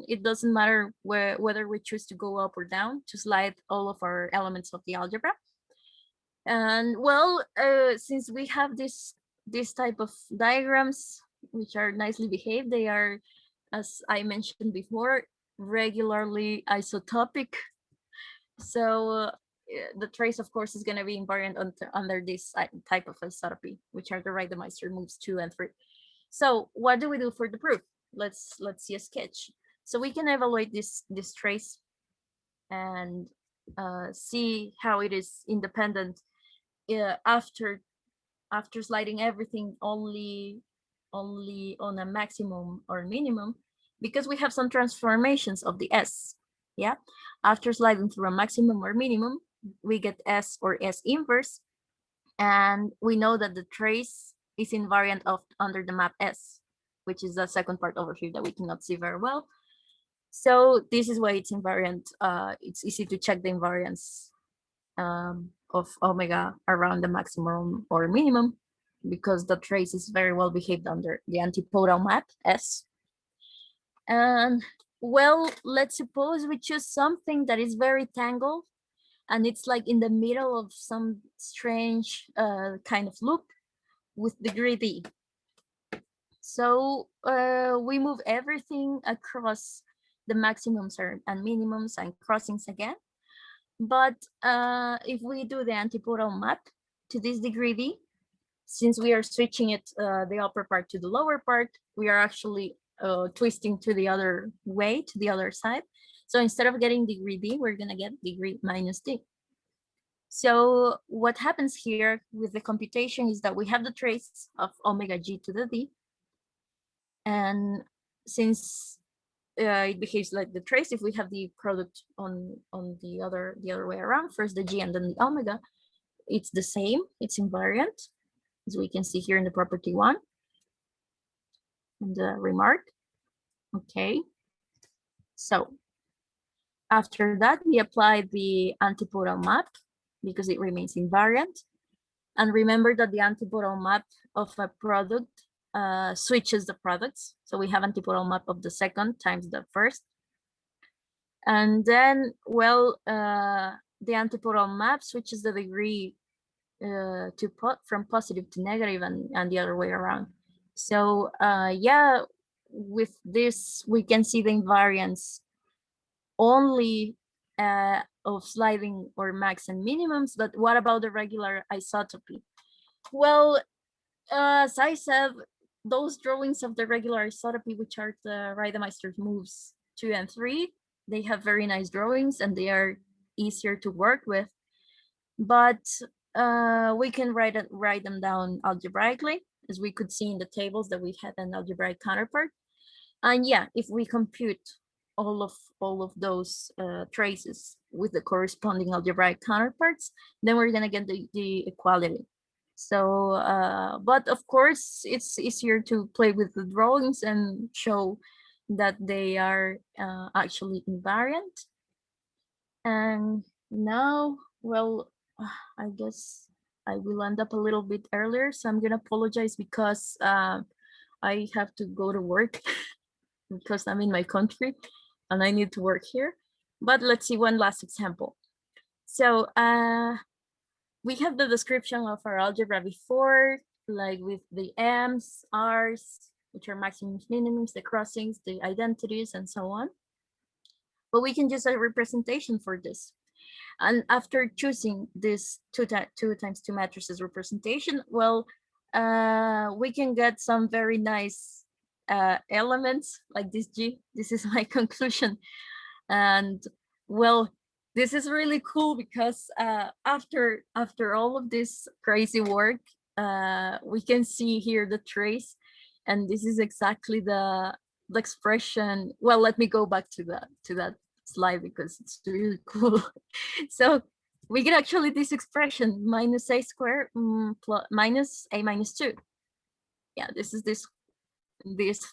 Speaker 1: It doesn't matter whether we choose to go up or down to slide all of our elements of the algebra. And well, since we have this type of diagrams which are nicely behaved, they are, as I mentioned before, regularly isotopic. So the trace, of course, is going to be invariant under this type of isotopy, which are the Reidemeister moves 2 and 3. So what do we do for the proof? Let's see a sketch. So we can evaluate this trace and see how it is independent after sliding everything only on a maximum or minimum, because we have some transformations of the S. Yeah, after sliding through a maximum or minimum, we get S or S inverse, and we know that the trace is invariant under the map S, which is the second part over here that we cannot see very well. So this is why it's invariant. It's easy to check the invariance of omega around the maximum or minimum, because the trace is very well behaved under the antipodal map S. And well, let's suppose we choose something that is very tangled, and it's like in the middle of some strange kind of loop with degree D. So we move everything across the maximums and minimums and crossings again. But if we do the antipodal map to this degree D, since we are switching it, the upper part to the lower part, we are actually twisting to the other way, to the other side. So instead of getting degree D, we're going to get degree minus D. So what happens here with the computation is that we have the trace of omega G to the D. And since it behaves like the trace, if we have the product on the other way around, first the G and then the omega, it's the same, it's invariant, as we can see here in the property 1 and the remark. Okay, so after that we apply the antipodal map because it remains invariant. And remember that the antipodal map of a product switches the products. So we have antipodal map of the second times the first. And then, well, the antipodal map switches the degree from positive to negative and the other way around. So yeah, with this, we can see the invariance only of sliding or max and minimums. But what about the regular isotopy? Well, as I said, those drawings of the regular isotopy, which are the Reidemeister moves 2 and 3, they have very nice drawings and they are easier to work with. But we can write them down algebraically, as we could see in the tables that we had an algebraic counterpart. And yeah, if we compute all of those traces with the corresponding algebraic counterparts, then we're gonna get the equality. So, but of course, it's easier to play with the drawings and show that they are actually invariant. And now, well, I guess I will end up a little bit earlier, so I'm gonna apologize because I have to go to work because I'm in my country and I need to work here. But let's see one last example. So we have the description of our algebra before, like with the M's, R's, which are maximums, minimums, the crossings, the identities, and so on. But we can use a representation for this. And after choosing this 2 times 2 matrices representation, well, we can get some very nice elements like this G. This is my conclusion. And well, this is really cool because after all of this crazy work, we can see here the trace, and this is exactly the expression. Well, let me go back to that slide because it's really cool. So we get actually this expression minus a squared plus minus a minus 2. Yeah, this is this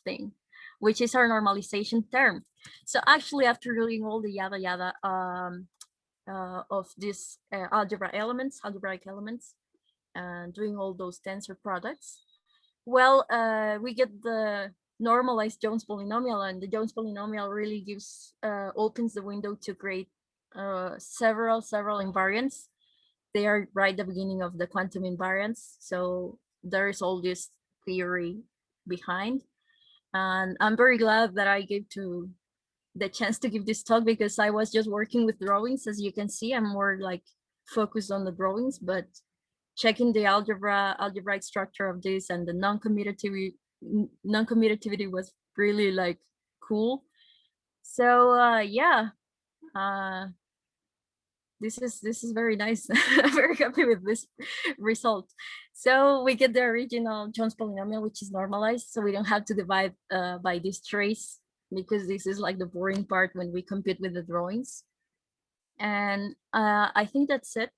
Speaker 1: thing, which is our normalization term. So actually, after doing all the yada yada of these algebraic elements, and doing all those tensor products, well, we get the normalized Jones polynomial, and the Jones polynomial really opens the window to create several invariants. They are right at the beginning of the quantum invariants, so there is all this theory behind. And I'm very glad that I gave the chance to give this talk, because I was just working with drawings. As you can see, I'm more like focused on the drawings, but checking the algebraic structure of this and the non-commutativity was really like cool. So yeah, this is very nice. I'm very happy with this result. So we get the original Jones polynomial, which is normalized, so we don't have to divide by this trace, because this is like the boring part when we compute with the drawings. And I think that's it.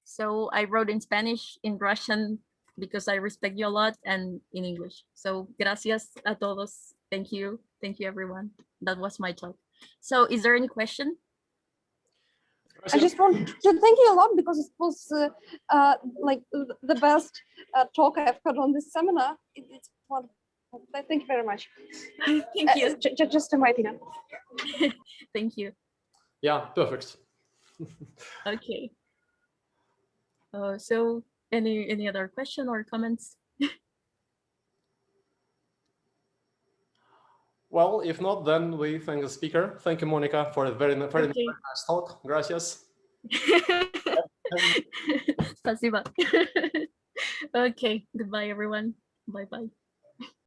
Speaker 1: So I wrote in Spanish, in Russian, because I respect you a lot, and in English. So gracias a todos. Thank you everyone. That was my talk. So is there any question?
Speaker 4: I just want to thank you a lot, because it was like the best talk I've heard on this seminar. It's wonderful. Thank you very much.
Speaker 1: Thank you.
Speaker 4: Just in my opinion.
Speaker 1: Thank you.
Speaker 2: Yeah, perfect.
Speaker 1: Okay. So any other question or comments?
Speaker 2: Well, if not, then we thank the speaker. Thank you, Monica, for a very nice talk. Gracias.
Speaker 1: Спасибо. Okay, goodbye, everyone. Bye-bye.